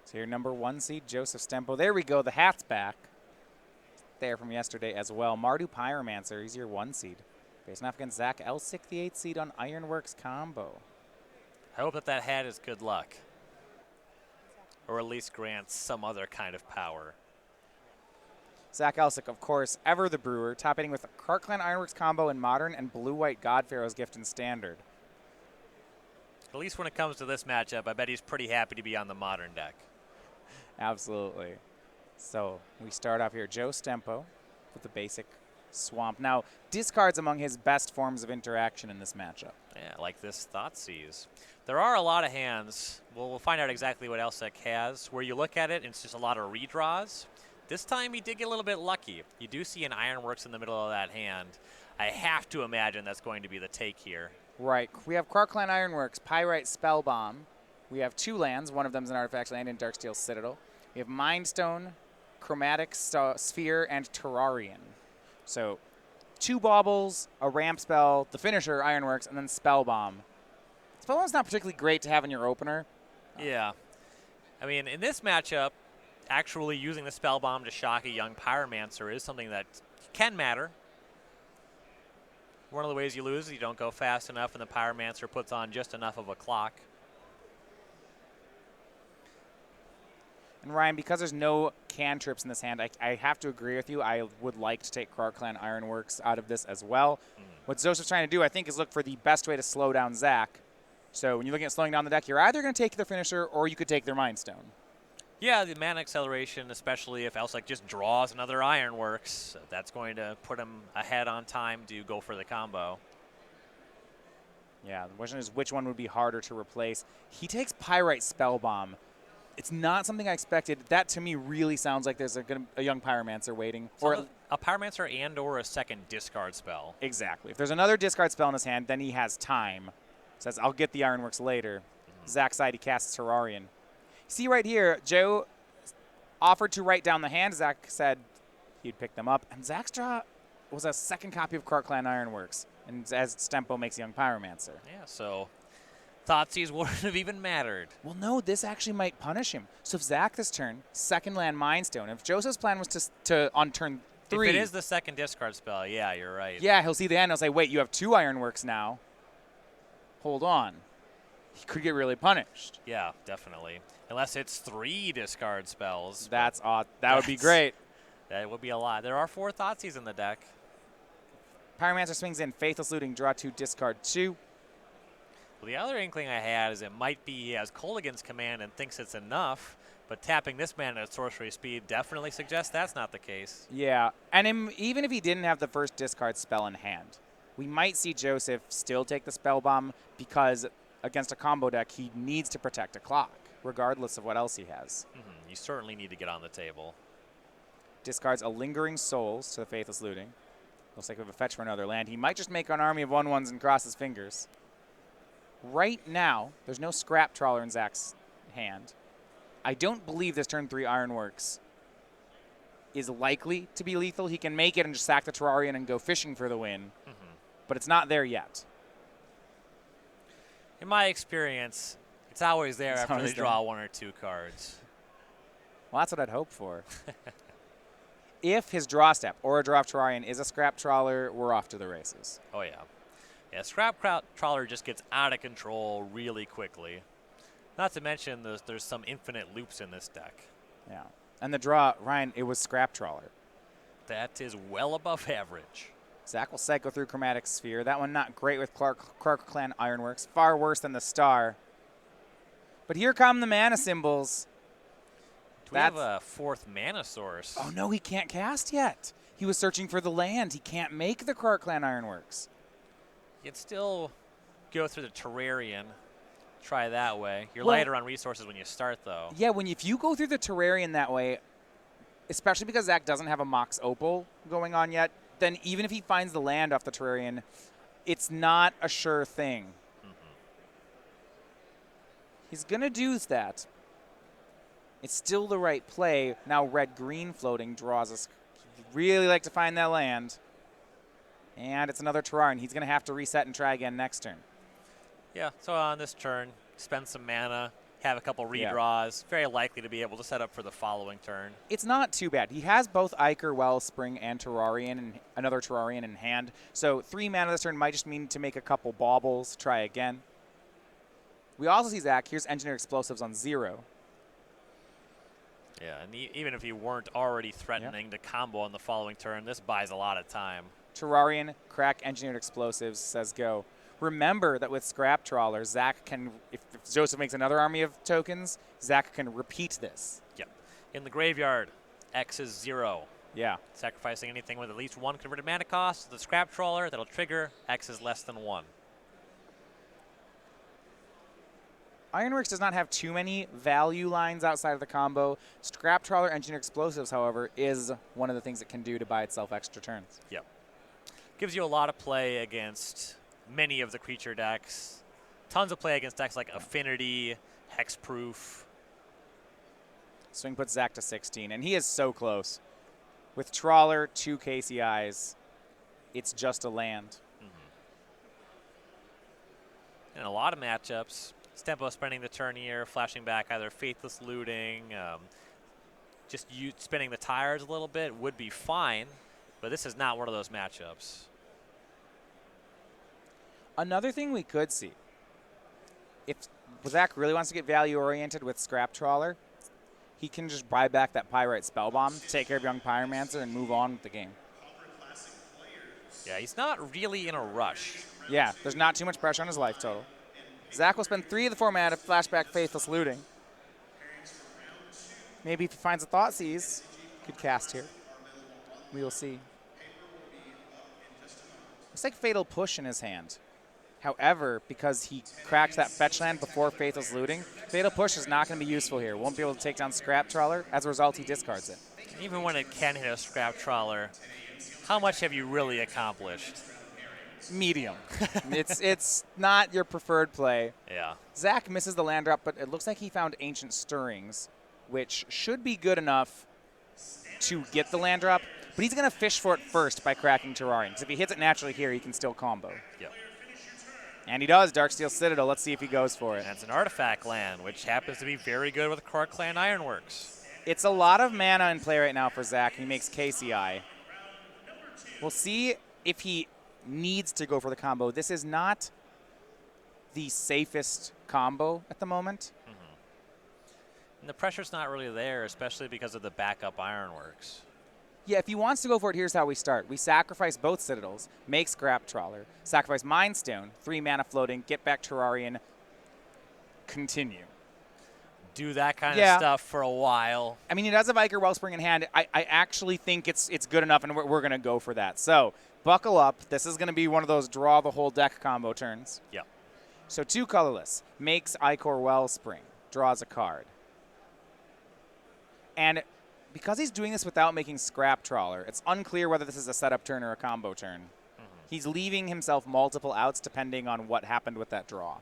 So your number 1 seed, Joseph Stempo. There we go. The hat's back. There from yesterday as well. Mardu Pyromancer, he's your 1 seed. Facing off against Zach Elsik, the 8 seed on Ironworks combo. I hope that that hat is good luck. Or at least grants some other kind of power. Zach Elsik, of course, ever the brewer, top hitting with Cart Clan Ironworks combo in Modern and Blue-White God Pharaoh's Gift in Standard. At least when it comes to this matchup, I bet he's pretty happy to be on the Modern deck. Absolutely. So we start off here. Joe Stempo with the basic Swamp. Now, discards among his best forms of interaction in this matchup. Yeah, like this Thoughtseize. There are a lot of hands. We'll find out exactly what Elsik has. Where you look at it, it's just a lot of redraws. This time he did get a little bit lucky. You do see an Ironworks in the middle of that hand. I have to imagine that's going to be the take here. Right. We have Cart Clan Ironworks, Pyrite Spellbomb. We have 2 lands. One of them is an artifact land in Darksteel Citadel. We have Mindstone, Chromatic Sphere, and Terrarian. So 2 baubles, a ramp spell, the finisher, Ironworks, and then Spellbomb. Spellbomb's not particularly great to have in your opener. Yeah. I mean, in this matchup, actually using the Spellbomb to shock a young Pyromancer is something that can matter. One of the ways you lose is you don't go fast enough and the Pyromancer puts on just enough of a clock. And Ryan, because there's no cantrips in this hand, I have to agree with you. I would like to take Cart Clan Ironworks out of this as well. What Joseph's trying to do, I think, is look for the best way to slow down Zach. So when you're looking at slowing down the deck, you're either going to take their finisher or you could take their Mind Stone. Yeah, the mana acceleration, especially if Elsik just draws another Ironworks, that's going to put him ahead on time to go for the combo. Yeah, the question is which one would be harder to replace. He takes Pyrite Spellbomb. It's not something I expected. That, to me, really sounds like there's a young Pyromancer waiting. Or a Pyromancer and or a second discard spell. Exactly. If there's another discard spell in his hand, then he has time. Says, I'll get the Ironworks later. Zach's side, he casts Terrarian. See right here, Joe offered to write down the hand. Zach said he'd pick them up. And Zach's draw was a second copy of Cart Clan Ironworks. And as Stempo makes a young Pyromancer. Yeah, so Thoughtseize wouldn't have even mattered. Well, no, this actually might punish him. So if Zach this turn, second land Mind Stone. If Joseph's plan was to on turn 3. If it is the second discard spell, yeah, you're right. Yeah, he'll see the end. He'll say, wait, you have 2 Ironworks now. Hold on. He could get really punished. Yeah, definitely. Unless it's 3 discard spells. That's odd. That would be great. That would be a lot. There are 4 Thoughtseize in the deck. Pyromancer swings in, Faithless Looting, draw 2, discard 2. Well, the other inkling I had is it might be he has Kolaghan's Command and thinks it's enough, but tapping this man at sorcery speed definitely suggests that's not the case. Yeah, and even if he didn't have the first discard spell in hand, we might see Joseph still take the Spellbomb because against a combo deck, he needs to protect a clock, regardless of what else he has. You certainly need to get on the table. Discards a Lingering Souls to the Faithless Looting. Looks like we have a fetch for another land. He might just make an army of 1/1s and cross his fingers. Right now, there's no Scrap Trawler in Zach's hand. I don't believe this turn 3 Ironworks is likely to be lethal. He can make it and just sack the Terrarian and go fishing for the win, but it's not there yet. In my experience, it's always there It's after always they draw 1 or 2 cards. Well, that's what I'd hope for. If his draw step or a draw of Terrarian is a Scrap Trawler, we're off to the races. Oh, yeah. Yeah, Scrap Trawler just gets out of control really quickly. Not to mention there's some infinite loops in this deck. Yeah. And the draw, Ryan, it was Scrap Trawler. That is well above average. Zach will cycle through Chromatic Sphere. That one not great with Cart Clan Ironworks. Far worse than the Star. But here come the mana symbols. Do we have a 4th mana source? Oh, no, he can't cast yet. He was searching for the land. He can't make the Cart Clan Ironworks. You can still go through the Terrarian. Try that way. You're Well, lighter on resources when you start, though. Yeah, if you go through the Terrarian that way, especially because Zach doesn't have a Mox Opal going on yet, then even if he finds the land off the Terrarian, it's not a sure thing. He's going to do that. It's still the right play. Now red-green floating draws us. He'd really like to find that land. And it's another Terrarian. He's going to have to reset and try again next turn. Yeah, so on this turn, spend some mana, have a couple redraws, very likely to be able to set up for the following turn. It's not too bad. He has both Iker, Wellspring, and Terrarian, and another Terrarian in hand. So 3 mana this turn might just mean to make a couple baubles, try again. We also see Zach. Here's Engineered Explosives on 0. Yeah, and even if you weren't already threatening to combo on the following turn, this buys a lot of time. Terrarian, crack Engineered Explosives, says go. Remember that with Scrap Trawler, Zach can, if Joseph makes another army of tokens, Zach can repeat this. Yep. In the graveyard, X is 0. Yeah. Sacrificing anything with at least 1 converted mana cost, the Scrap Trawler, that'll trigger, X is less than 1. Ironworks does not have too many value lines outside of the combo. Scrap Trawler, Engineered Explosives, however, is one of the things it can do to buy itself extra turns. Yep. Gives you a lot of play against many of the creature decks. Tons of play against decks like Affinity, Hexproof. Swing puts Zach to 16, and he is so close. With Trawler, 2 KCIs, it's just a land. In a lot of matchups, Stempo spending the turn here, flashing back either Faithless Looting, just spinning the tires a little bit would be fine, but this is not one of those matchups. Another thing we could see, if Zach really wants to get value-oriented with Scrap Trawler, he can just buy back that Pyrite Spellbomb, take care of Young Pyromancer, and move on with the game. Yeah, he's not really in a rush. Yeah, there's not too much pressure on his life total. Zach will spend 3 of the 4 mana to flashback Faithless Looting. Maybe if he finds a Thoughtseize, he could cast here. We will see. Looks like Fatal Push in his hand. However, because he cracked that fetch land before Faithless Looting, Fatal Push is not going to be useful here. Won't be able to take down Scrap Trawler. As a result, he discards it. Even when it can hit a Scrap Trawler, how much have you really accomplished? Medium. it's not your preferred play. Yeah. Zach misses the land drop, but it looks like he found Ancient Stirrings, which should be good enough to get the land drop, but he's going to fish for it first by cracking Terrarian, because if he hits it naturally here, he can still combo. Yep. And he does, Darksteel Citadel. Let's see if he goes for it. And it's an artifact land, which happens to be very good with Core Clan Ironworks. It's a lot of mana in play right now for Zach. He makes KCI. We'll see if he needs to go for the combo. This is not the safest combo at the moment. And the pressure's not really there, especially because of the backup Ironworks. Yeah, if he wants to go for it, here's how we start. We sacrifice both Citadels, make Scrap Trawler, sacrifice Mind Stone, 3 mana floating, get back Terrarian, continue. Do that kind of stuff for a while. I mean, he does have Iker Wellspring in hand. I actually think it's good enough, and we're going to go for that. So buckle up. This is going to be one of those draw the whole deck combo turns. Yep. So 2 colorless, makes Iker Wellspring, draws a card. And because he's doing this without making Scrap Trawler, it's unclear whether this is a setup turn or a combo turn. He's leaving himself multiple outs depending on what happened with that draw.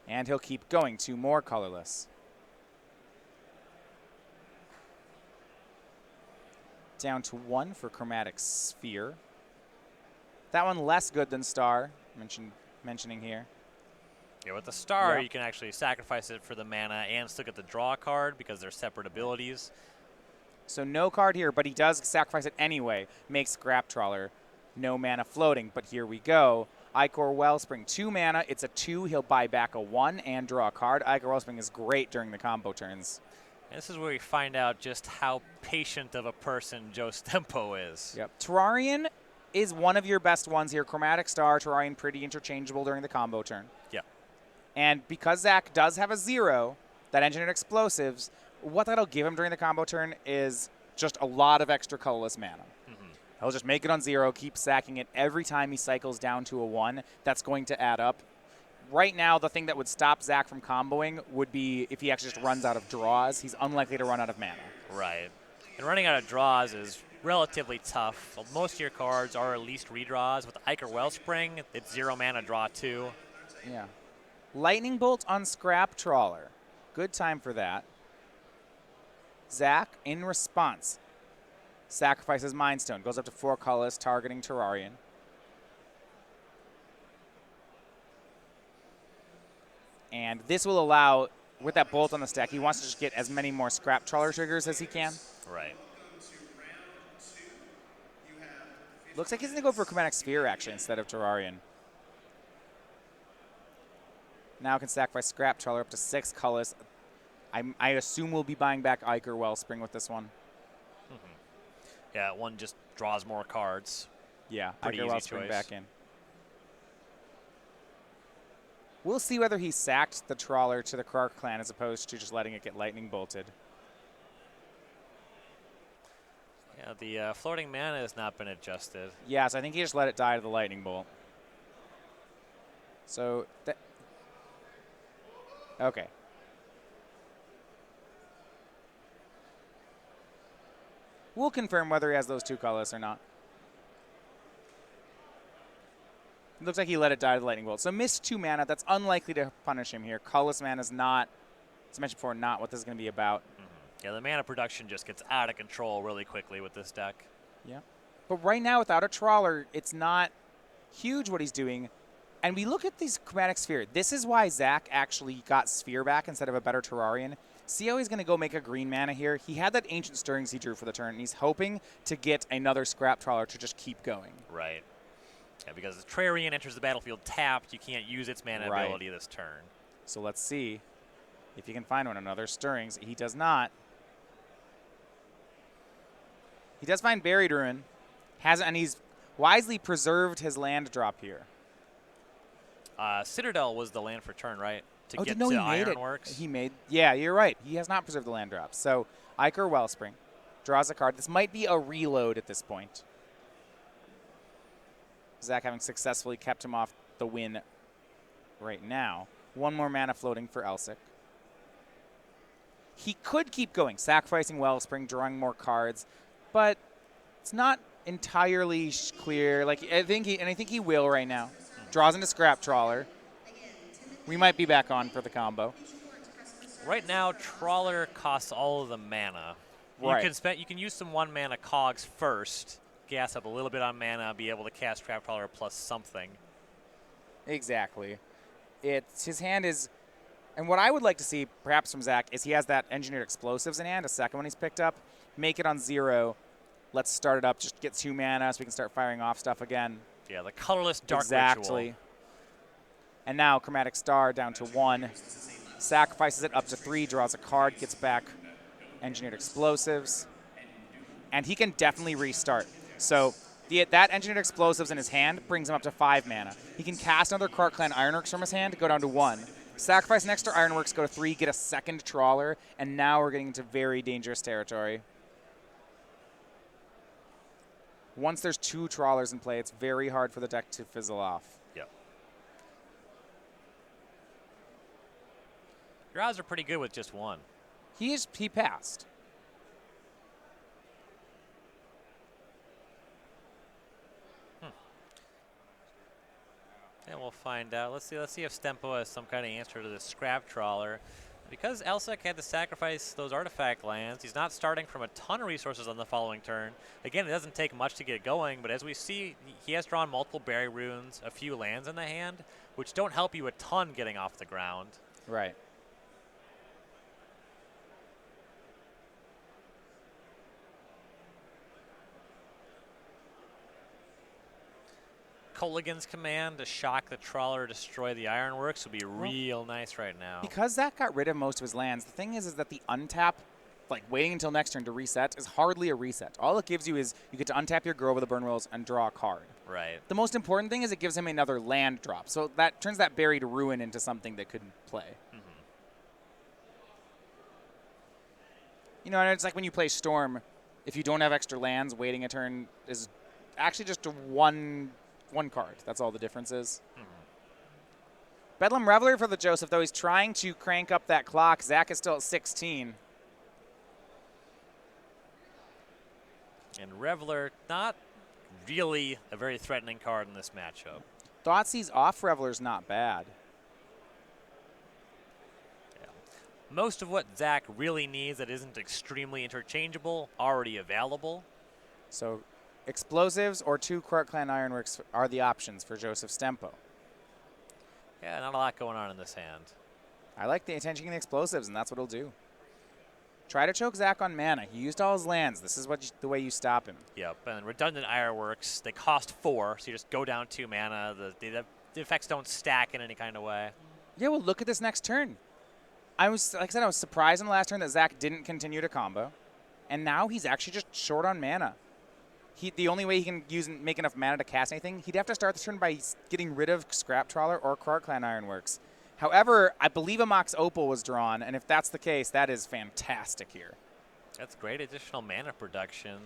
And he'll keep going, 2 more colorless. Down to 1 for Chromatic Sphere. That one less good than Star, mentioning here. Yeah, with the Star, you can actually sacrifice it for the mana and still get the draw card because they're separate abilities. So no card here, but he does sacrifice it anyway. Makes Scrap Trawler, no mana floating, but here we go. Iker Wellspring, 2 mana. It's a 2. He'll buy back a 1 and draw a card. Iker Wellspring is great during the combo turns. And this is where we find out just how patient of a person Joe Stempo is. Yep. Terrarian is one of your best ones here. Chromatic Star, Terrarian pretty interchangeable during the combo turn. Yep. And because Zach does have a 0, that Engineered Explosives, what that'll give him during the combo turn is just a lot of extra colorless mana. He'll just make it on 0, keep sacking it every time he cycles down to a 1. That's going to add up. Right now, the thing that would stop Zach from comboing would be if he actually just runs out of draws. He's unlikely to run out of mana. Right. And running out of draws is relatively tough. Most of your cards are at least redraws. With Iker Wellspring, it's 0 mana, draw 2. Yeah. Lightning Bolt on Scrap Trawler. Good time for that. Zach, in response, sacrifices Mind Stone. Goes up to 4 colors, targeting Terrarian. And this will allow, with that bolt on the stack, he wants to just get as many more scrap trawler triggers as he can. Right. Looks like he's going to go for Chromatic Sphere, actually, instead of Terrarian. Now can sacrifice scrap trawler up to 6 colors. I assume we'll be buying back Ike or Wellspring with this one. Yeah, one just draws more cards. Yeah, Pretty Ike or easy Wellspring choice. back in. We'll see whether he sacked the trawler to the Krark clan as opposed to just letting it get lightning bolted. Yeah, the floating mana has not been adjusted. Yeah, so I think he just let it die to the lightning bolt. So, okay. We'll confirm whether he has those 2 colors or not. It looks like he let it die to the lightning bolt. So missed 2 mana. That's unlikely to punish him here. Colorless mana is not, as mentioned before, not what this is going to be about. Yeah, the mana production just gets out of control really quickly with this deck. Yeah. But right now, without a trawler, it's not huge what he's doing. And we look at these Chromatic Sphere. This is why Zach actually got Sphere back instead of a better Terrarian. See how he's going to go make a green mana here? He had that Ancient Stirrings he drew for the turn, and he's hoping to get another Scrap Trawler to just keep going. Right. Yeah, because the Terrarian enters the battlefield tapped, you can't use its mana ability this turn. So let's see if he can find one. Another Stirrings. He does not. He does find Buried Ruin, and he's wisely preserved his land drop here. Citadel was the land for turn, right? To get no, to he made Ironworks. Yeah, you're right. He has not preserved the land drops. So Ike or Wellspring draws a card. This might be a reload at this point. Zach having successfully kept him off the win right now. 1 more mana floating for Elsik. He could keep going, sacrificing Wellspring, drawing more cards, but it's not entirely clear. Like I think he will right now. Draws into Scrap Trawler. We might be back on for the combo. Right now, Trawler costs all of the mana. Right. You can use some 1 mana cogs first, gas up a little bit on mana, be able to cast Trap Trawler plus something. Exactly. His hand is, and what I would like to see perhaps from Zach is he has that Engineered Explosives in hand, a second one he's picked up. Make it on 0. Let's start it up. Just get 2 mana so we can start firing off stuff again. Yeah, the colorless Dark Exactly. Ritual. And now Chromatic Star down to 1. Sacrifices it up to 3, draws a card, gets back Engineered Explosives. And he can definitely restart. So that Engineered Explosives in his hand brings him up to 5 mana. He can cast another Krark Clan Ironworks from his hand to go down to 1. Sacrifice an extra Ironworks, go to 3, get a second Trawler, and now we're getting into very dangerous territory. Once there's 2 Trawlers in play, it's very hard for the deck to fizzle off. Yep. Your odds are pretty good with just 1. He passed. And we'll find out. Let's see if Stempo has some kind of answer to this Scrap Trawler. Because Elsik had to sacrifice those artifact lands, he's not starting from a ton of resources on the following turn. Again, it doesn't take much to get going, but as we see, he has drawn multiple Berry Runes, a few lands in the hand, which don't help you a ton getting off the ground. Right. Colligan's command to shock the Trawler, destroy the Ironworks would be real nice right now. Because Zach got rid of most of his lands, the thing is that the untap, like waiting until next turn to reset, is hardly a reset. All it gives you is you get to untap your Grove of the Burn Willows and draw a card. Right. The most important thing is it gives him another land drop. So that turns that Buried Ruin into something that could play. You know, and it's like when you play Storm, if you don't have extra lands, waiting a turn is actually just one card. That's all the difference is. Bedlam Reveler for the Joseph, though he's trying to crank up that clock. Zach is still at 16. And Reveler, not really a very threatening card in this matchup. Thoughtseize off Reveler's not bad. Yeah. Most of what Zach really needs that isn't extremely interchangeable, already available. So Explosives or 2 Krark Clan Ironworks are the options for Joseph Stempo. Yeah, not a lot going on in this hand. I like the attention and explosives, and that's what he'll do. Try to choke Zach on mana. He used all his lands. This is the way you stop him. Yep, and redundant Ironworks, they cost 4, so you just go down 2 mana. The effects don't stack in any kind of way. Yeah, well, look at this next turn. Like I said, I was surprised in the last turn that Zach didn't continue to combo, and now he's actually just short on mana. The only way he can make enough mana to cast anything, he'd have to start the turn by getting rid of Scrap Trawler or Quark Clan Ironworks. However, I believe a Mox Opal was drawn, and if that's the case, that is fantastic here. That's great additional mana production.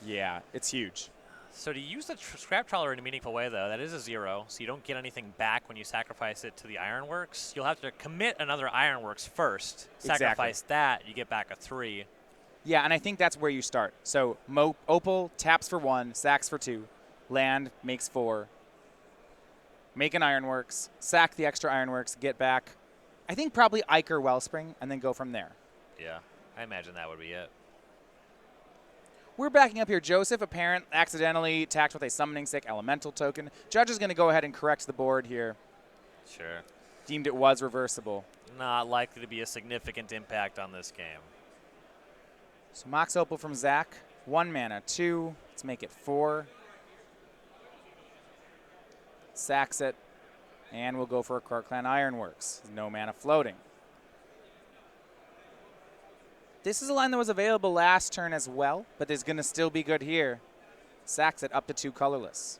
Yeah, it's huge. So to use the Scrap Trawler in a meaningful way, though, that is a 0, so you don't get anything back when you sacrifice it to the Ironworks. You'll have to commit another Ironworks first, sacrifice that, you get back a 3. Yeah, and I think that's where you start. So Opal taps for 1, sacks for 2, land makes 4, make an Ironworks, sack the extra Ironworks, get back, I think probably Iker Wellspring, and then go from there. Yeah, I imagine that would be it. We're backing up here. Joseph, apparent, accidentally attacked with a Summoning Sick Elemental token. Judge is going to go ahead and correct the board here. Sure. Deemed it was reversible. Not likely to be a significant impact on this game. So Mox Opal from Zach, 1 mana, 2. Let's make it 4. Sacks it, and we'll go for a Quark Clan Ironworks. No mana floating. This is a line that was available last turn as well, but is going to still be good here. Sacks it up to 2 colorless.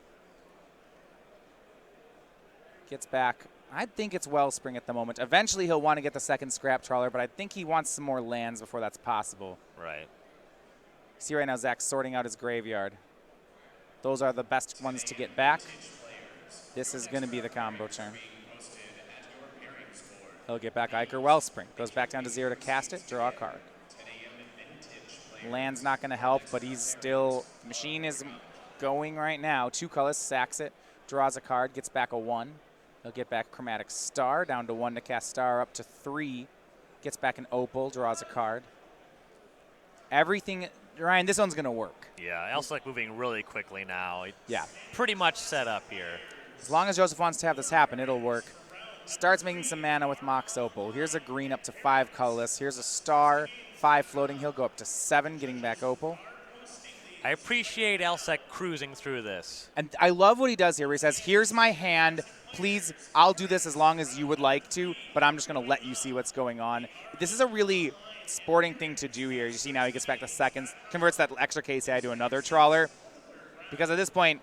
Gets back. I think it's Wellspring at the moment. Eventually he'll want to get the second Scrap Trawler, but I think he wants some more lands before that's possible. Right. See right now Zach's sorting out his graveyard. Those are the best ones to get back. This is going to be the combo turn. He'll get back Iker Wellspring. Goes back down to 0 to cast it, draw a card. Land's not going to help, but he's still, machine is going right now. 2 colors, sacks it, draws a card, gets back a 1. He'll get back Chromatic Star, down to 1 to cast Star, up to 3. Gets back an Opal, draws a card. Everything, Ryan, this one's going to work. Yeah, Elsik moving really quickly now. Yeah. Pretty much set up here. As long as Joseph wants to have this happen, it'll work. Starts making some mana with Mox Opal. Here's a green up to 5 colorless. Here's a Star, 5 floating. He'll go up to 7, getting back Opal. I appreciate Elsik cruising through this. And I love what he does here, where he says, here's my hand. Please, I'll do this as long as you would like to, but I'm just going to let you see what's going on. This is a really sporting thing to do here. You see now he gets back the seconds, converts that extra KCI to another trawler. Because at this point,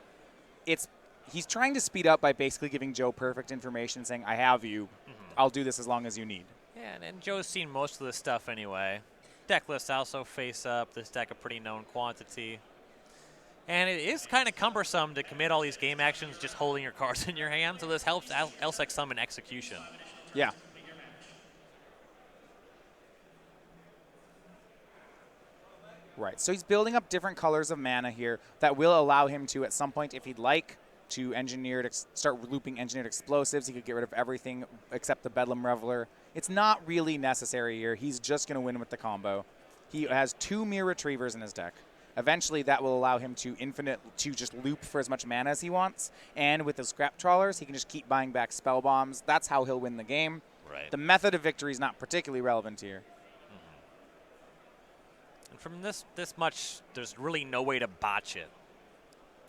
he's trying to speed up by basically giving Joe perfect information, saying, I have you. I'll do this as long as you need. Yeah, and Joe's seen most of this stuff anyway. Deck lists also face up. This deck a pretty known quantity. And it is kind of cumbersome to commit all these game actions just holding your cards in your hand, so this helps Elsik summon execution. Yeah. Right, so he's building up different colors of mana here that will allow him to, at some point, if he'd like, to start looping engineered explosives. He could get rid of everything except the Bedlam Reveler. It's not really necessary here. He's just going to win with the combo. He has 2 Mirror Retrievers in his deck. Eventually, that will allow him to just loop for as much mana as he wants. And with his Scrap Trawlers, he can just keep buying back Spell Bombs. That's how he'll win the game. Right. The method of victory is not particularly relevant here. And from this much, there's really no way to botch it.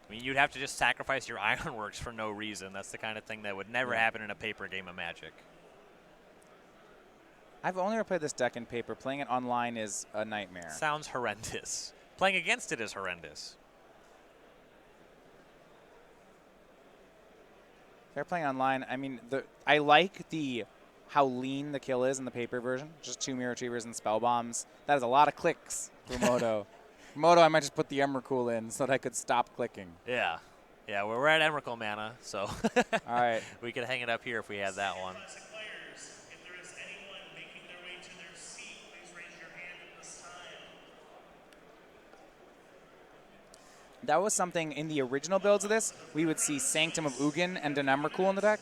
I mean, you'd have to just sacrifice your Ironworks for no reason. That's the kind of thing that would never happen in a paper game of Magic. I've only ever played this deck in paper. Playing it online is a nightmare. Sounds horrendous. Playing against it is horrendous. If they're playing online, I mean, I like how lean the kill is in the paper version. Just 2 Mirror Retrievers and Spell Bombs. That is a lot of clicks for Moto. Moto, I might just put the Emrakul in so that I could stop clicking. Yeah. Yeah, we're at Emrakul mana, so all right. We could hang it up here if we had that one. That was something in the original builds of this. We would see Sanctum of Ugin and an Emrakul in the deck.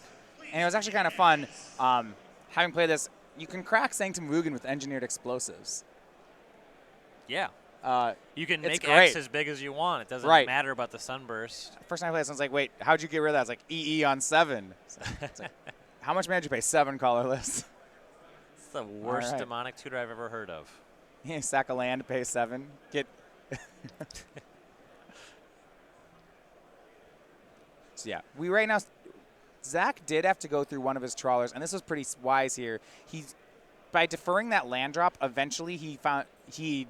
And it was actually kind of fun. Having played this, you can crack Sanctum of Ugin with engineered explosives. Yeah. You can make great. X as big as you want. It doesn't matter about the sunburst. First time I played this, I was like, wait, how'd you get rid of that? It's like EE on 7. It's like, how much mana did you pay? 7 colorless. the worst right. demonic tutor I've ever heard of. Yeah, sack a land, pay 7. Get. So yeah, we right now. Zach did have to go through one of his trawlers, and this was pretty wise here. By deferring that land drop, eventually he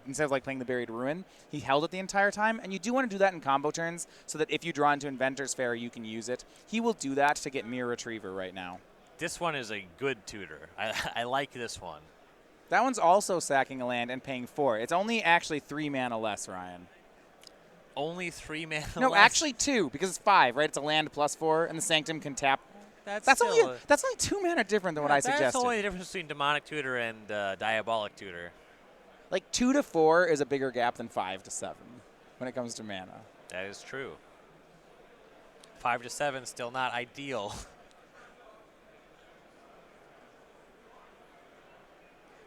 instead of like playing the Buried Ruin, he held it the entire time. And you do want to do that in combo turns so that if you draw into Inventor's Fair, you can use it. He will do that to get Mirror Retriever right now. This one is a good tutor. I like this one. That one's also sacking a land and paying 4. It's only actually 3 mana less, Ryan. Only 3 mana No, less? actually 2 because it's 5, right? It's a land plus 4, and the Sanctum can tap. That's only 2 mana different than what I suggested. That's only the difference between Demonic Tutor and Diabolic Tutor. Like 2 to 4 is a bigger gap than 5 to 7 when it comes to mana. That is true. 5 to 7 still not ideal.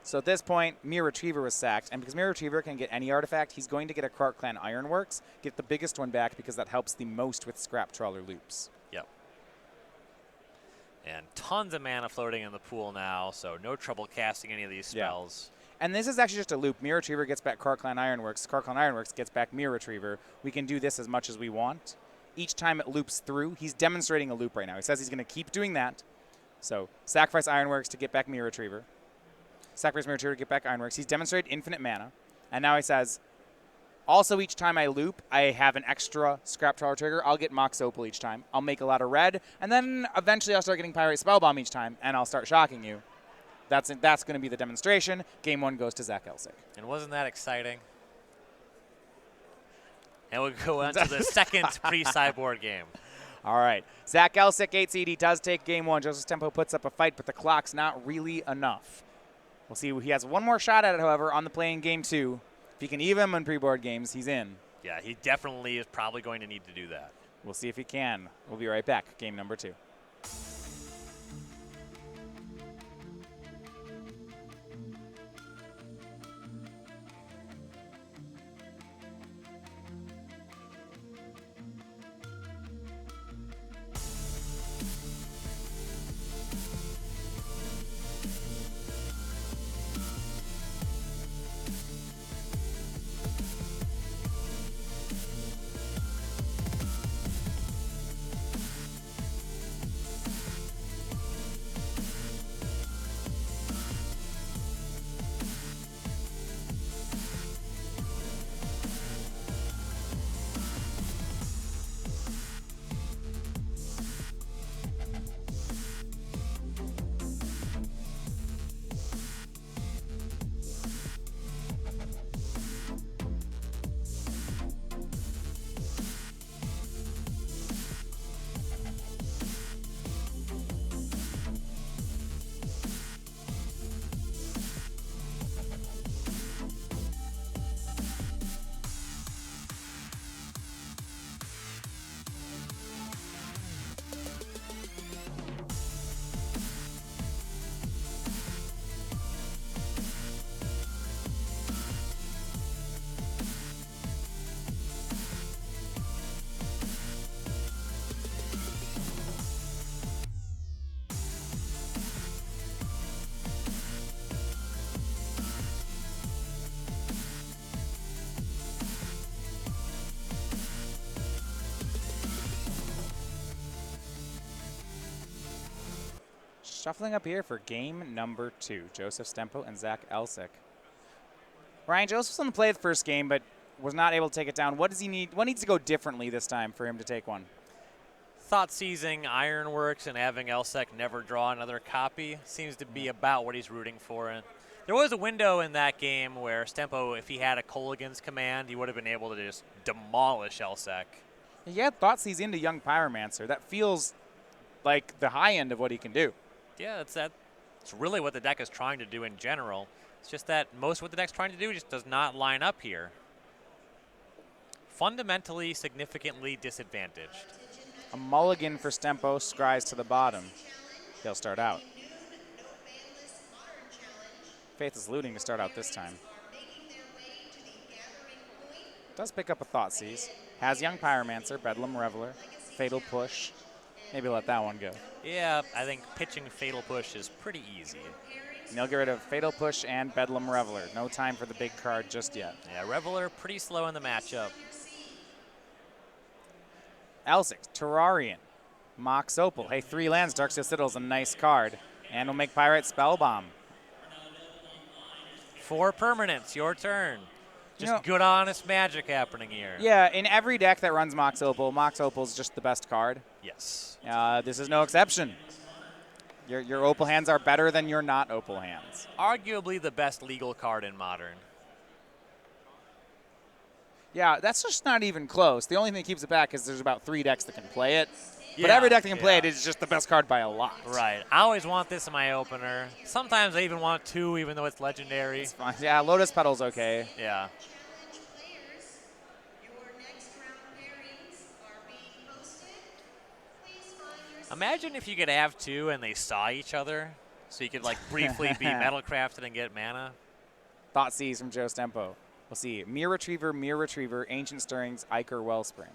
So at this point, Mirror Retriever was sacked, and because Mirror Retriever can get any artifact, he's going to get a Krark Clan Ironworks, get the biggest one back because that helps the most with Scrap Trawler loops. Yep. And tons of mana floating in the pool now, so no trouble casting any of these spells. Yeah. And this is actually just a loop. Mirror Retriever gets back Krark Clan Ironworks. Krark Clan Ironworks gets back Mirror Retriever. We can do this as much as we want. Each time it loops through, he's demonstrating a loop right now. He says he's going to keep doing that. So sacrifice Ironworks to get back Mirror Retriever. Sacrifice Mirror Retriever to get back Ironworks. He's demonstrated infinite mana. And now he says, also each time I loop, I have an extra Scrap Trawler trigger. I'll get Mox Opal each time. I'll make a lot of red. And then eventually I'll start getting Pyrite Spellbomb each time, and I'll start shocking you. That's going to be the demonstration. Game 1 goes to Zach Elsik. And wasn't that exciting? And we'll go on to the second pre-sideboard game. All right. Zach Elsik, 8 seed. He does take game 1. Joseph Stempo puts up a fight, but the clock's not really enough. We'll see. He has one more shot at it, however, on the play in game 2. If he can even him on pre-board games, he's in. Yeah, he definitely is probably going to need to do that. We'll see if he can. We'll be right back. Game number 2. Shuffling up here for game number 2. Joseph Stempo and Zach Elsik. Ryan, Joseph's on the play the first game, but was not able to take it down. What does he need? What needs to go differently this time for him to take one? Thought seizing Ironworks and having Elsik never draw another copy seems to be about what he's rooting for. And there was a window in that game where Stempo, if he had a Kolaghan's command, he would have been able to just demolish Elsik. He had Thoughtseize into Young Pyromancer. That feels like the high end of what he can do. Yeah, it's really what the deck is trying to do in general. It's just that most of what the deck's trying to do just does not line up here. Fundamentally, significantly disadvantaged. A mulligan for Stempo, scries to the bottom. He'll start out. Faithless Looting to start out this time. Does pick up a Thoughtseize. Has Young Pyromancer, Bedlam Reveler, Fatal Push. Maybe let that one go. Yeah, I think pitching Fatal Push is pretty easy. And they'll get rid of Fatal Push and Bedlam Reveler. No time for the big card just yet. Yeah, Reveler pretty slow in the matchup. Elsik, Terrarian, Mox Opal. Hey, 3 lands, Darksteel Citadel's a nice card. And we'll make Pyrite Spellbomb. 4 permanents, your turn. Just You know, good, honest magic happening here. yeah, in every deck that runs Mox Opal's just the best card. Yes. This is no exception. Your Opal hands are better than your not Opal hands. Arguably the best legal card in Modern. Yeah, that's just not even close. The only thing that keeps it back is there's about 3 decks that can play it. But Yeah, every deck that can play yeah. it is just the best card by a lot. Right. I always want this in my opener. Sometimes I even want 2, even though it's legendary. It's fine. Yeah, Lotus Petal's okay. Yeah. Imagine if you could have 2 and they saw each other, so you could like briefly be Metalcrafted and get mana. Thought Seize from Joe Stempo. We'll see. Mirror Retriever, Ancient Stirrings, Ichor Wellspring.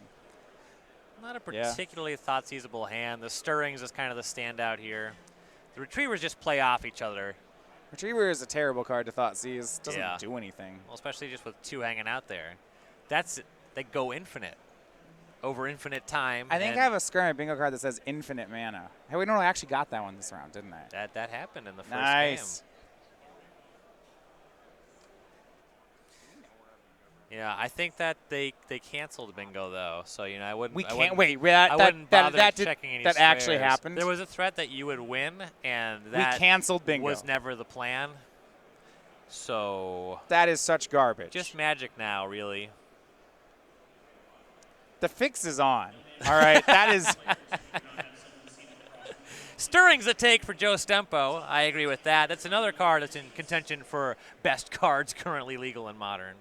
Not a particularly thought-seizable hand. The Stirrings is kind of the standout here. The Retrievers just play off each other. Retriever is a terrible card to Thought Seize. Doesn't Yeah. do anything. Well, especially just with 2 hanging out there. They go infinite. Over infinite time. I think I have a Skirmish Bingo card that says infinite mana. Hey, we know I actually got that one this round, didn't I? That happened in the first Nice. game. Yeah, I think that they canceled bingo though, so I wouldn't. We I can't wouldn't- wait. I wouldn't bother that checking any that actually squares. happened. There was a threat that you would win, and that we canceled bingo. was never the plan. So That is such garbage. just magic now, really. The fix is on. All right, that is. Stirring's a take for Joe Stempo. I agree with that. That's another card that's in contention for best cards currently legal in Modern.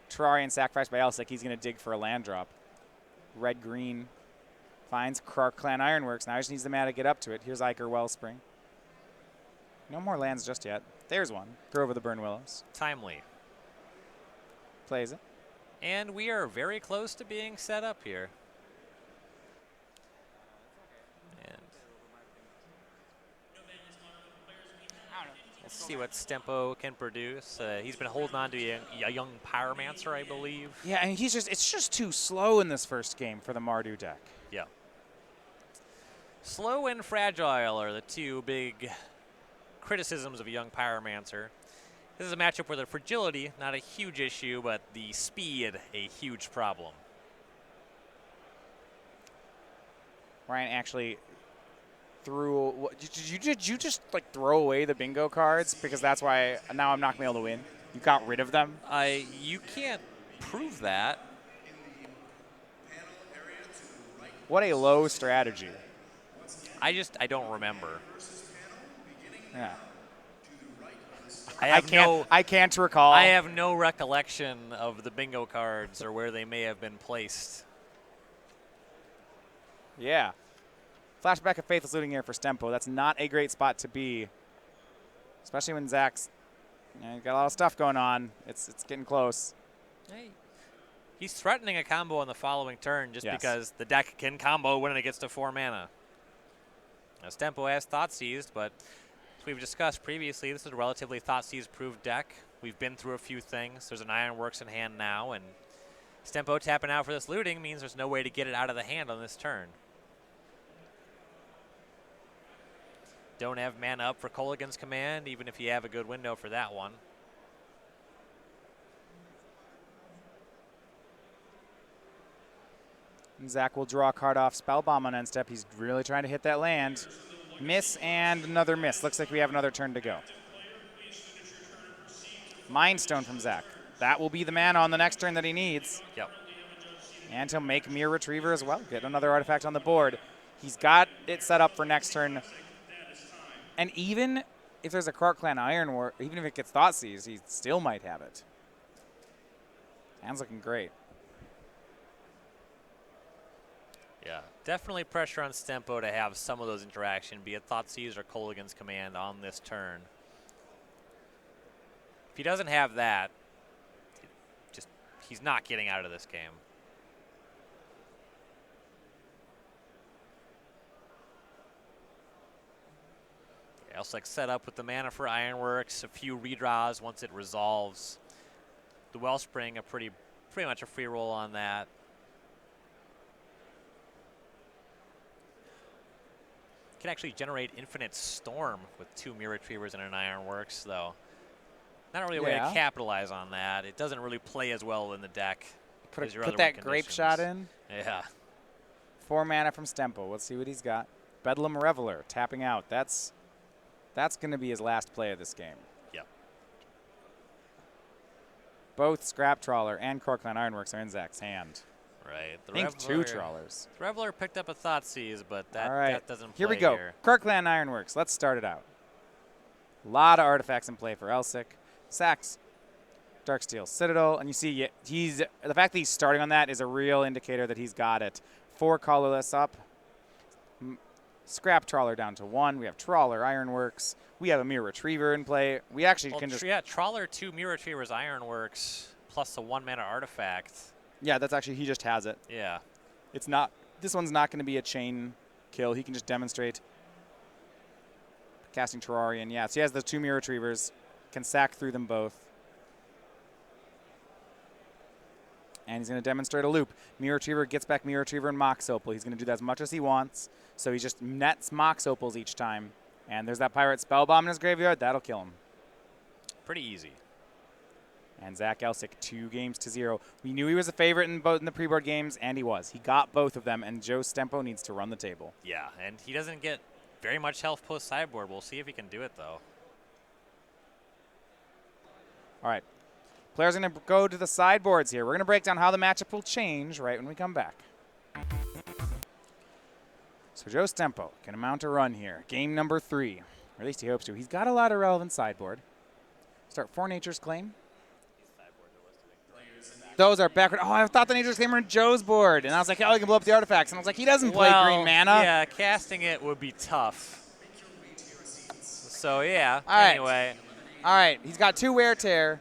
Terrarian sacrificed by Elsik. He's going to dig for a land drop. Red-green finds Krark Clan Ironworks. Now he just needs the mana to get up to it. Here's Ichor Wellspring. No more lands just yet. There's one. Grove of the Burn Willows. Timely. Plays it. And we are very close to being set up here. And let's see what Stempo can produce. He's been holding on to a young Pyromancer, I believe. Yeah, and it's just too slow in this first game for the Mardu deck. Yeah. Slow and fragile are the 2 big criticisms of a young Pyromancer. This is a matchup where the fragility, not a huge issue, but the speed, a huge problem. Ryan actually threw. Did you just like throw away the bingo cards because that's why now I'm not gonna be able to win? You got rid of them. You can't prove that. What a low strategy. I don't remember. Yeah. I can't recall. I have no recollection of the bingo cards or where they may have been placed. Yeah. Flashback of Faithless Looting here for Stempo. That's not a great spot to be, especially when Zach's got a lot of stuff going on. It's getting close. Hey. He's threatening a combo on the following turn just Yes. because the deck can combo when it gets to 4 mana. Now, Stempo has Thought Seized, but as we've discussed previously, this is a relatively Thought Seized proved deck. We've been through a few things. There's an Ironworks in hand now, and Stempo tapping out for this looting means there's no way to get it out of the hand on this turn. Don't have mana up for Kolaghan's Command, even if you have a good window for that one. And Zach will draw a card off Spellbomb on end step. He's really trying to hit that land. Miss and another miss. Looks like we have another turn to go. Mind Stone from Zach. That will be the mana on the next turn that he needs. Yep. And he'll make Mirror Retriever as well. Get another artifact on the board. He's got it set up for next turn. And even if there's a Krark Clan Ironwork, even if it gets Thought Seized, he still might have it. Hand's looking great. Yeah, definitely pressure on Stempo to have some of those interaction, be it Thoughtseize or Kolaghan's Command on this turn. If he doesn't have that, he's not getting out of this game. Elsik set up with the mana for Ironworks, a few redraws once it resolves. The Wellspring, pretty much a free roll on that. Can actually generate Infinite Storm with 2 Mirror Retrievers and an Ironworks, though. Not really a way to capitalize on that. It doesn't really play as well in the deck. Put that Grape Shot in. Yeah. 4 mana from Stempo. Let's see what he's got. Bedlam Reveler, tapping out. That's going to be his last play of this game. Yep. Both Scrap Trawler and Quarterfinals Ironworks are in Zach's hand. Right. I think 2 Trawlers. The Reveler picked up a Thoughtseize, but that doesn't play here. We go. Quarterfinals Ironworks. Let's start it out. A lot of artifacts in play for Elsik. Sacks, Darksteel Citadel, and you see the fact that he's starting on that is a real indicator that he's got it. 4 colorless up. Scrap Trawler down to 1. We have Trawler Ironworks. We have a Mirror Retriever in play. We actually can just... Yeah, Trawler, 2 Mirror Retrievers Ironworks, plus a 1 mana artifact. Yeah, that's actually, he just has it. Yeah. It's not, this one's not going to be a chain kill. He can just demonstrate casting Terrarian. Yeah, so he has the 2 Mirror Retrievers, can sack through them both. And he's going to demonstrate a loop. Mirror Retriever gets back Mirror Retriever and Mox Opal. He's going to do that as much as he wants. So he just nets Mox Opals each time. And there's that Pirate Spellbomb in his graveyard. That'll kill him. Pretty easy. And Zach Elsik, 2-0. We knew he was a favorite in the pre-board games, and he was. He got both of them, and Joe Stempo needs to run the table. Yeah, and he doesn't get very much health post-sideboard. We'll see if he can do it, though. All right. Players are going to go to the sideboards here. We're going to break down how the matchup will change right when we come back. So Joe Stempo can mount a run here. Game number 3. Or at least he hopes to. He's got a lot of relevant sideboard. Start 4 Nature's Claim. Those are backward. Oh, I thought the Nature's Claim were in Joe's board. And I was like, oh, he can blow up the artifacts. And I was like, he doesn't play green mana. Yeah, casting it would be tough. So, yeah, all right. Anyway. All right, he's got 2 Wear Tear.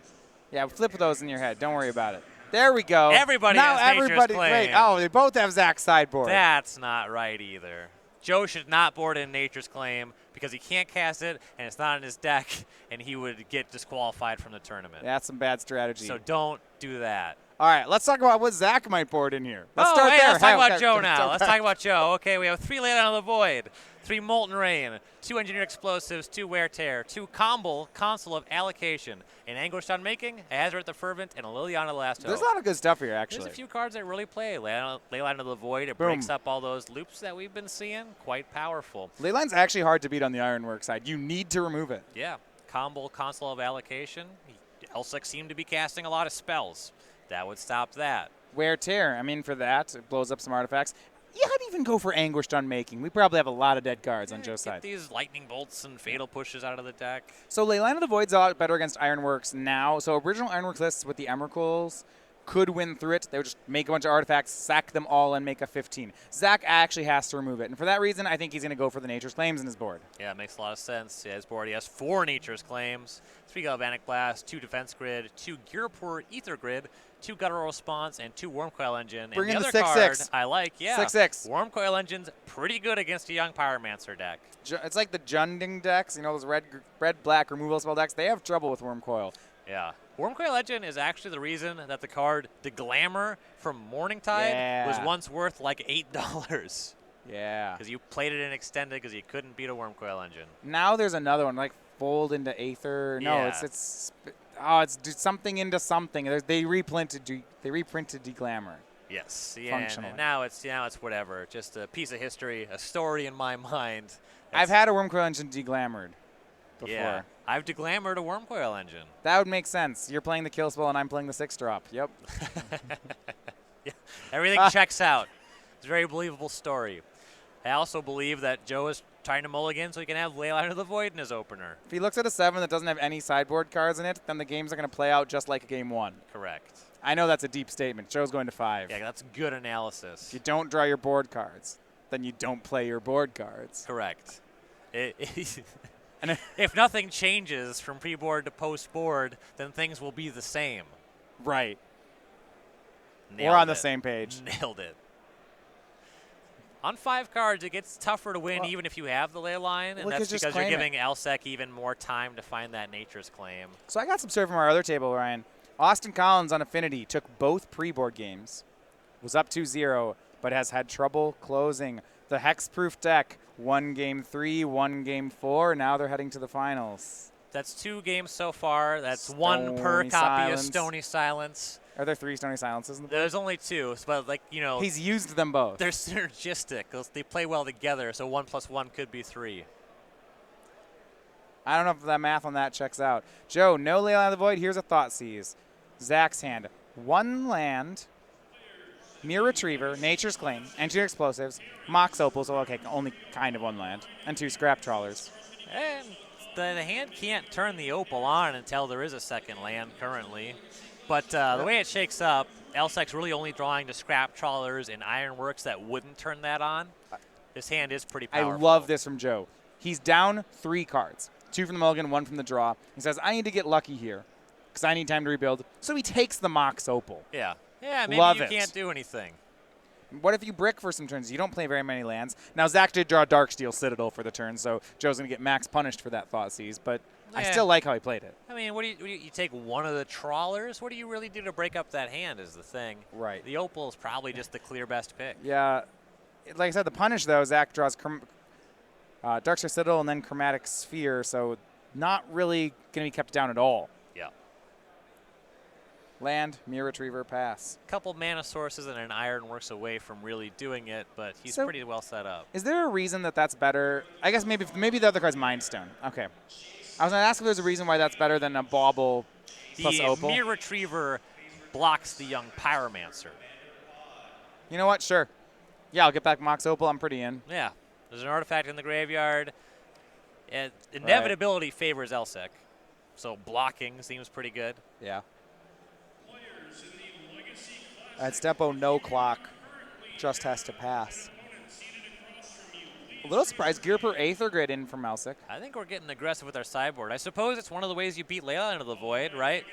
Yeah, flip those in your head. Don't worry about it. There we go. Everybody has Nature's Claim. Wait, oh, they both have Zach's sideboard. That's not right either. Joe should not board in Nature's Claim because he can't cast it, and it's not in his deck, and he would get disqualified from the tournament. That's some bad strategy. So don't do that. All right, let's talk about what Zach might board in here. Let's start there. Let's talk about Joe now. Let's talk about Joe. Okay, we have 3 Leyline of the Void, 3 Molten Rain, 2 Engineered Explosives, 2 Wear Tear, 2 Combo, Console of Allocation, an Anguished Unmaking, a Azrath the Fervent, and a Liliana the Last Hope. There's a lot of good stuff here, actually. There's a few cards that really play. Leyline of the Void, it breaks up all those loops that we've been seeing. Quite powerful. Leyline's actually hard to beat on the Ironwork side. You need to remove it. Yeah. Combo, Console of Allocation. Elsik seemed to be casting a lot of spells. That would stop that. Wear Tear. I mean, for that, it blows up some artifacts. Yeah, I'd even go for Anguished Unmaking. We probably have a lot of dead cards on Joe's side. These Lightning Bolts and Fatal Pushes out of the deck. So Leyline of the Void's a lot better against Ironworks now. So original Ironworks lists with the Emrakuls could win through it. They would just make a bunch of artifacts, sack them all, and make a 15. Zach actually has to remove it. And for that reason, I think he's going to go for the Nature's Claims in his board. Yeah, it makes a lot of sense. Yeah, his board, he has 4 Nature's Claims, 3 Galvanic Blast, 2 Defense Grid, 2 Gearport Ether Grid, 2 Guttural Response, and 2 Wormcoil Engine. Bring and in the the other 6/6. card I like, yeah. 6/6. Wormcoil Engine's pretty good against a young Pyromancer deck. It's like the Junding decks, you know, those red-black removal spell decks. They have trouble with Wormcoil. Yeah. Wormcoil Engine is actually the reason that the card The Glamour from Morningtide was once worth like $8. Yeah. Because you played it in Extended because you couldn't beat a Wormcoil Engine. Now there's another one, like Fold into Aether. No, yeah. it's something into something. They reprinted Deglamour. Yes. Yeah. And now it's whatever. Just a piece of history, a story in my mind. I've had a Wormcoil Engine deglamoured before. Yeah. I've deglamoured a Wormcoil Engine. That would make sense. You're playing the kill spell and I'm playing the 6-drop. Yep. Yeah. Everything checks out. It's a very believable story. I also believe that Joe is trying to mulligan so he can have Leyline of the Void in his opener. If he looks at a 7 that doesn't have any sideboard cards in it, then the games are going to play out just like game 1. Correct. I know that's a deep statement. Joe's going to 5. Yeah, that's good analysis. If you don't draw your board cards, then you don't play your board cards. Correct. If nothing changes from pre-board to post-board, then things will be the same. Right. Nailed We're on it. the same page. Nailed it. On 5 cards, it gets tougher to win even if you have the ley line, and Well, that's just because you're claim giving Elsik even more time to find that Nature's Claim. So I got some serve from our other table, Ryan. Austin Collins on Affinity took both pre-board games, was up 2-0, but has had trouble closing. The Hexproof deck, won game 3, won game 4. Now they're heading to the finals. That's 2 games so far. That's Stony 1 per copy Silence. of Stony Silence. Are there 3 Stony Silences in the board? There's only 2, but like, you know, He's used them both. they're synergistic. They play well together, so 1 + 1 could be 3. I don't know if that math on that checks out. Joe, no Leyline of the Void. Here's a Thoughtseize. Zach's hand. 1 land, Mere Retriever, Nature's Claim, Engineer Explosives, Mox Opal, so okay, only kind of 1 land, and 2 Scrap Trawlers. And the hand can't turn the Opal on until there is a second land currently. But the way it shakes up, Elsik's really only drawing to Scrap Trawlers and Ironworks that wouldn't turn that on. This hand is pretty powerful. I love this from Joe. He's down 3 cards. 2 from the mulligan, 1 from the draw. He says, I need to get lucky here because I need time to rebuild. So he takes the Mox Opal. Yeah. Yeah, maybe Love you it. can't do anything. What if you brick for some turns? You don't play very many lands. Now, Zach did draw Darksteel Citadel for the turn, so Joe's going to get max punished for that Thoughtseize, but I Yeah. still like how he played it. I mean, what do you take 1 of the Trawlers? What do you really do to break up that hand is the thing. Right. The Opal is probably just the clear best pick. Yeah. Like I said, the punish, though, Zach draws Darksteel Citadel and then Chromatic Sphere, so not really going to be kept down at all. Yeah. Land, Mere Retriever, pass. Couple mana sources and an Ironworks away from really doing it, but he's So- pretty well set up. Is there a reason that that's better? I guess maybe the other card's Mind Stone. Okay. I was going to ask if there's a reason why that's better than a Bauble plus The Opal. Mere Retriever blocks the young Pyromancer. You know what? Sure. Yeah, I'll get back Mox Opal. I'm pretty in. Yeah. There's an artifact in the graveyard. Inevitability favors Elsik, so blocking seems pretty good. Yeah. At Stempo, no clock. Just has to pass. A little surprised. Gear per Aether Grid in from Elsik. I think we're getting aggressive with our sideboard. I suppose it's one of the ways you beat Layla into the Void, right?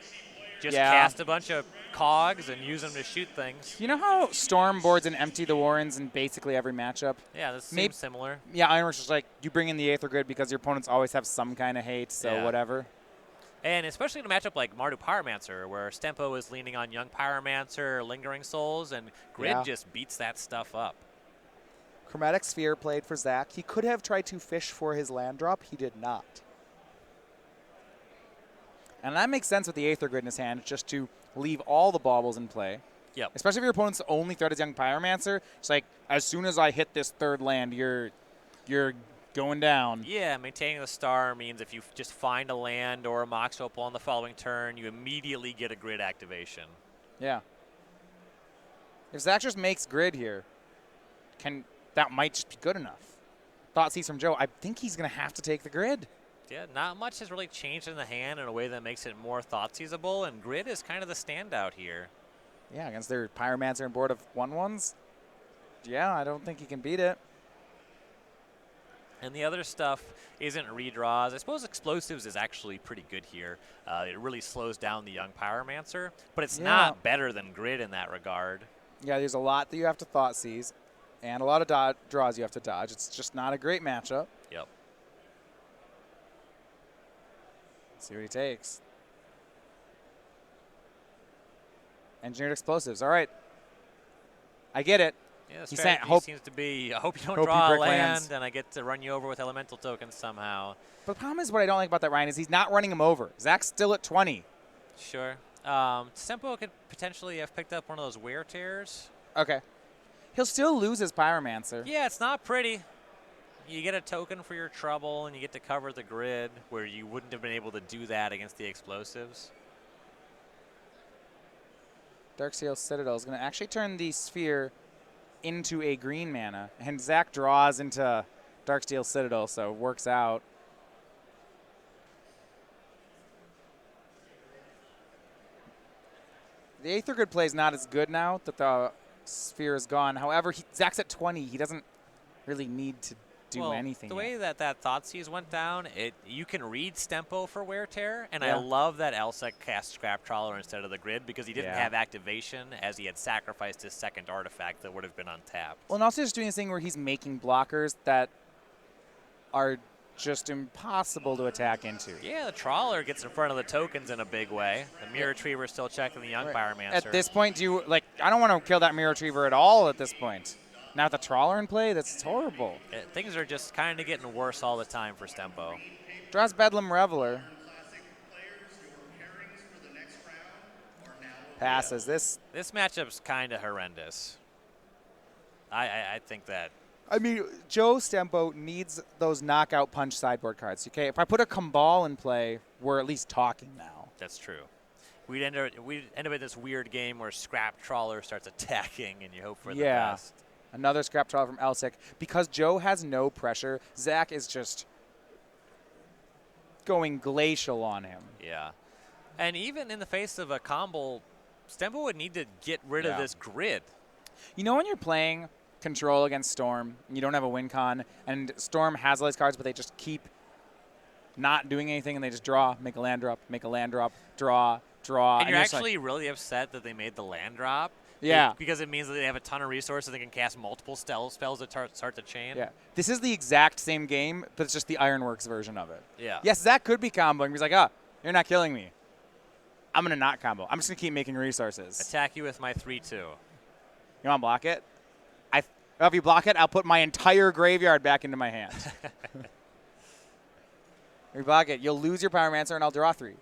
Just Yeah. cast a bunch of cogs and use them to shoot things. You know how Storm boards and empty the Warrens in basically every matchup? Yeah, this Maybe- seems similar. Yeah, Ironworks is like, you bring in the Aether Grid because your opponents always have some kind of hate, so Yeah. whatever. And especially in a matchup like Mardu Pyromancer, where Stempo is leaning on Young Pyromancer, Lingering Souls, and Grid Yeah. just beats that stuff up. Chromatic Sphere played for Zach. He could have tried to fish for his land drop. He did not. And that makes sense with the Aether Grid in his hand, just to leave all the baubles in play. Yep. Especially if your opponent's only threat is Young Pyromancer. It's like, as soon as I hit this 3rd land, you're going down. Yeah, maintaining the star means if you just find a land or a Mox Opal on the following turn, you immediately get a Grid activation. Yeah. If Zach just makes Grid here, that might just be good enough. Thoughtseize from Joe. I think he's going to have to take the Grid. Yeah, not much has really changed in the hand in a way that makes it more Thoughtseizable, and Grid is kind of the standout here. Yeah, against their Pyromancer and board of 1/1s. Yeah, I don't think he can beat it. And the other stuff isn't redraws. I suppose Explosives is actually pretty good here. It really slows down the Young Pyromancer, but it's not better than Grid in that regard. Yeah, there's a lot that you have to Thoughtseize, and a lot of draws you have to dodge. It's just not a great matchup. Yep. Let's see what he takes. Engineered Explosives. All right. I get it. Yeah, the He's saying, strategy seems to be, I hope you don't hope you draw a brick land, lands. and I get to run you over with elemental tokens somehow. But the problem is, what I don't like about that, Ryan, is he's not running him over. Zach's still at 20. Sure. Stempo could potentially have picked up one of those wear tears. Okay. He'll still lose his Pyromancer. Yeah, it's not pretty. You get a token for your trouble, and you get to cover the Grid, where you wouldn't have been able to do that against the Explosives. Darksteel Citadel is going to actually turn the Sphere into a green mana, and Zach draws into Darksteel Citadel, so it works out. The Aether Grid play is not as good now that the Sphere is gone. However, Zach's at 20. He doesn't really need to do anything the yet. way that Thoughtseize went down, you can read Stempo for Wear Tear, and Yeah. I love that Elsik cast Scrap Trawler instead of the Grid because he didn't Yeah. have activation as he had sacrificed his second artifact that would have been untapped. Well, and also just doing this thing where he's making blockers that are just impossible to attack into. Yeah, the Trawler gets in front of the tokens in a big way. The Mirror Retriever still checking the Young Pyromancer. At this point, I don't want to kill that Mirror Retriever at all at this point. Now with the Trawler in play, that's horrible. Things are just kind of getting worse all the time for Stempo. Draws Bedlam Reveler. Passes. This matchup's kind of horrendous. I think that. I mean, Joe Stempo needs those knockout punch sideboard cards. Okay, if I put a Kambal in play, we're at least talking now. That's true. We'd end up in this weird game where Scrap Trawler starts attacking, and you hope for the best. Another Scrap Trawler from Elsik. Because Joe has no pressure, Zach is just going glacial on him. Yeah. And even in the face of a combo, Stempo would need to get rid of this Grid. You know when you're playing Control against Storm, and you don't have a win con, and Storm has all these cards, but they just keep not doing anything, and they just draw, make a land drop, make a land drop, draw. And you're actually really upset that they made the land drop. Yeah. Because it means that they have a ton of resources. They can cast multiple spells that start to chain. Yeah. This is the exact same game, but it's just the Ironworks version of it. Yeah. Yes, Zach could be comboing. He's like, oh, you're not killing me. I'm going to not combo. I'm just going to keep making resources. Attack you with my 3/2. You want to block it? If you block it, I'll put my entire graveyard back into my hand. If you block it, you'll lose your Pyromancer, and I'll draw 3.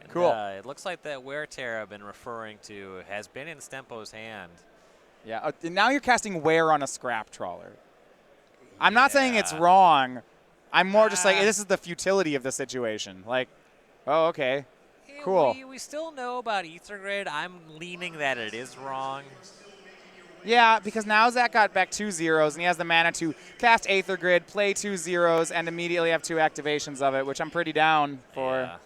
And, cool. It looks like that Wear Tear I've been referring to has been in Stempo's hand. Yeah. And now you're casting Wear on a Scrap Trawler. I'm not saying it's wrong. I'm more just like, this is the futility of the situation. Like, oh, okay. Cool. We still know about Ether Grid. I'm leaning that it is wrong. Yeah, because now Zach got back 2 zeros, and he has the mana to cast Aether Grid, play 2 zeros, and immediately have 2 activations of it, which I'm pretty down for. Yeah.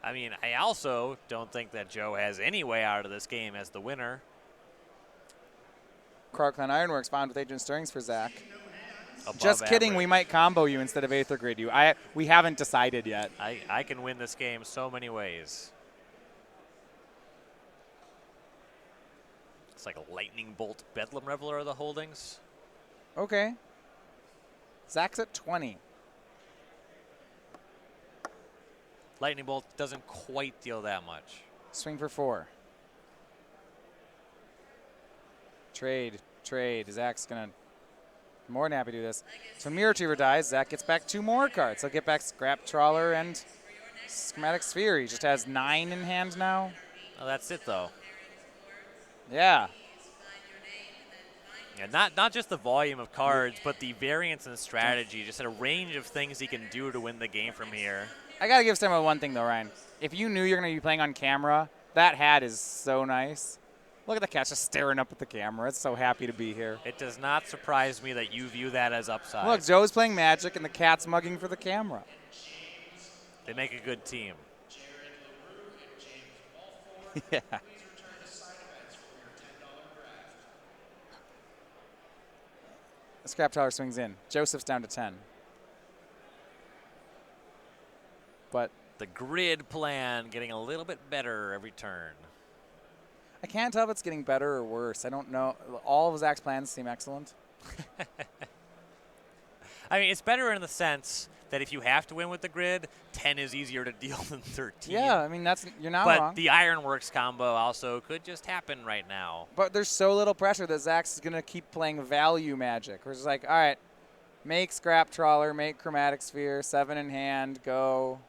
I mean, I also don't think that Joe has any way out of this game as the winner. Clan Ironworks found with Agent Stirrings for Zach. Above Just kidding, average. we might combo you instead of Aether Grid you. We haven't decided yet. I can win this game so many ways. It's like a Lightning Bolt Bedlam Reveler of the holdings. Okay. Zach's at 20. Lightning Bolt doesn't quite deal that much. Swing for 4. Trade. Zach's going to more than happy to do this. So when Mirror Retriever dies, Zach gets back 2 more cards. He'll get back Scrap Trawler and Schematic Sphere. He just has 9 in hand now. Oh, that's it, though. Yeah. Yeah, not just the volume of cards, but the variance in strategy, just a range of things he can do to win the game from here. I got to give Stempo one thing, though, Ryan. If you knew you're going to be playing on camera, that hat is so nice. Look at the cat just staring up at the camera. It's so happy to be here. It does not surprise me that you view that as upside. Look, Joe's playing Magic, and the cat's mugging for the camera. They make a good team. Yeah. The Scrap Trawler swings in. Joseph's down to 10. But The Grid plan getting a little bit better every turn. I can't tell if it's getting better or worse. I don't know. All of Zach's plans seem excellent. I mean, it's better in the sense that if you have to win with the Grid, 10 is easier to deal than 13. Yeah, I mean, you're not but wrong. the Ironworks combo also could just happen right now. But there's so little pressure that Zach's going to keep playing value Magic. We're just like, all right, make Scrap Trawler, make Chromatic Sphere, 7 in hand, go.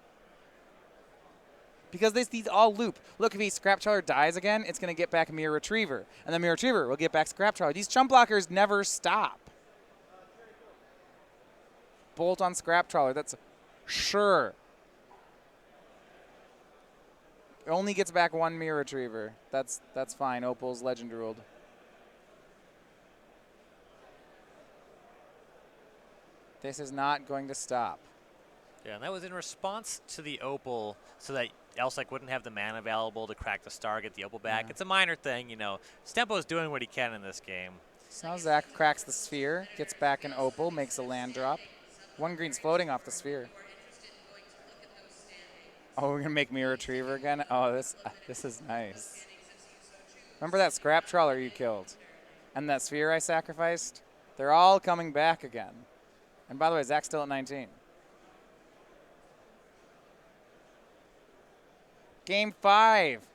Because these all loop. Look, if he Scrap Trawler dies again, it's going to get back Mirror Retriever. And the Mirror Retriever will get back Scrap Trawler. These chump blockers never stop. Bolt on Scrap Trawler, that's sure. It only gets back 1 Mirror Retriever. That's fine. Opal's Legend Ruled. This is not going to stop. Yeah, and that was in response to the Opal so that Elsik wouldn't have the mana available to crack the star, get the Opal back. Yeah. It's a minor thing, you know. Stempo's doing what he can in this game. So now Zach cracks the sphere, gets back an opal, makes a land drop. One green's floating off the sphere. Oh, we're gonna make me a retriever again? Oh, this is nice. Remember that scrap trawler you killed? And that sphere I sacrificed? They're all coming back again. And by the way, Zach's still at 19. Game 5.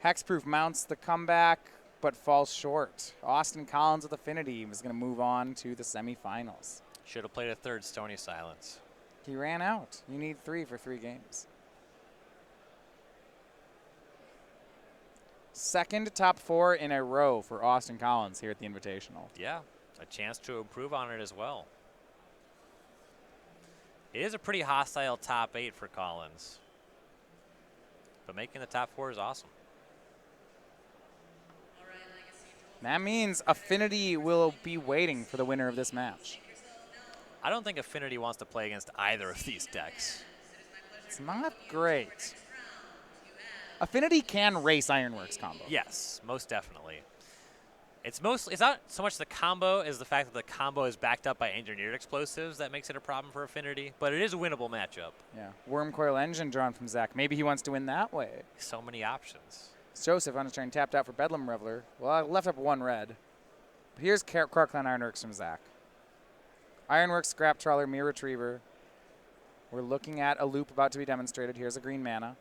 Hexproof mounts the comeback, but falls short. Austin Collins with Affinity was going to move on to the semifinals. Should have played a third Stony Silence. He ran out. You need 3 for 3 games. Second top 4 in a row for Austin Collins here at the Invitational. Yeah, a chance to improve on it as well. It is a pretty hostile top 8 for Collins. But making the top 4 is awesome. That means Affinity will be waiting for the winner of this match. I don't think Affinity wants to play against either of these decks. It's not great. Affinity can race Ironworks combo. Yes, most definitely. It's not so much the combo as the fact that the combo is backed up by engineered explosives that makes it a problem for Affinity, but it is a winnable matchup. Yeah, Worm Coil Engine drawn from Zach. Maybe he wants to win that way. So many options. Joseph on his turn tapped out for Bedlam Reveler. Well, I left up 1 red. But here's Quarterfinals Ironworks from Zach. Ironworks, Scrap Trawler, Mirror Retriever. We're looking at a loop about to be demonstrated. Here's a green mana.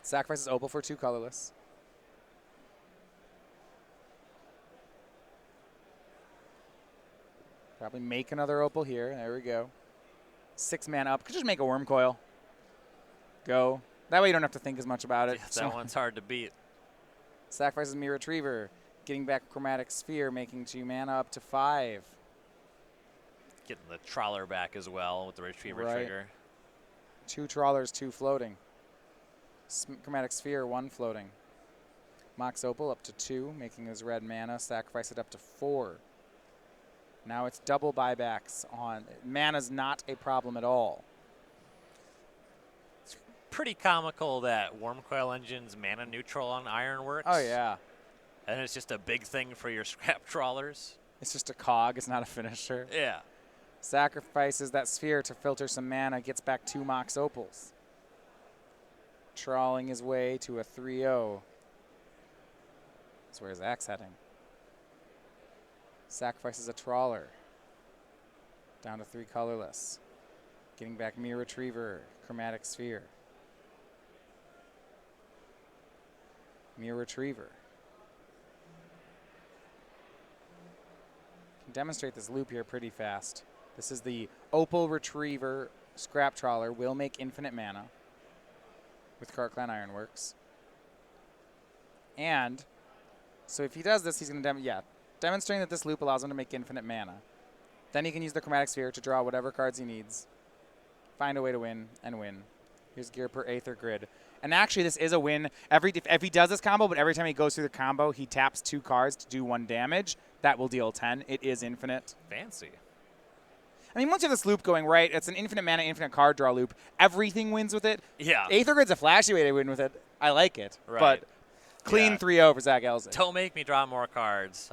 Sacrifices Opal for 2 colorless. Probably make another Opal here. There we go. 6 mana up. Could just make a Worm Coil. Go. That way you don't have to think as much about it. Yeah, that one's hard to beat. Sacrifices Mirror Retriever. Getting back Chromatic Sphere, making 2 mana up to 5. Getting the Trawler back as well with the Retriever trigger. 2 Trawlers, 2 floating. Chromatic Sphere, 1 floating. Mox Opal up to 2, making his red mana. Sacrifice it up to 4. Now it's double buybacks on. Mana's not a problem at all. It's pretty comical that Worm Coil Engine's mana neutral on Ironworks. Oh, yeah. And it's just a big thing for your Scrap Trawlers. It's just a cog. It's not a finisher. Yeah. Sacrifices that sphere to filter some mana. Gets back 2 Mox Opals. Trawling his way to a 3-0. That's where Zach's heading. Sacrifices a Trawler. Down to 3 colorless. Getting back Mirror Retriever, Chromatic Sphere. Mirror Retriever. Can demonstrate this loop here pretty fast. This is the Opal Retriever Scrap Trawler. Will make infinite mana with Quarterfinals Ironworks. And so if he does this, he's going to demonstrating that this loop allows him to make infinite mana. Then he can use the Chromatic Sphere to draw whatever cards he needs, find a way to win, and win. Here's gear per Aether Grid. And actually, this is a win. If he does this combo, but every time he goes through the combo, he taps 2 cards to do 1 damage, that will deal 10. It is infinite. Fancy. I mean, once you have this loop going right, it's an infinite mana, infinite card draw loop. Everything wins with it. Yeah. Aether Grid's a flashy way to win with it. I like it. Right. But clean 3-0 for Zach Elsik. Don't make me draw more cards.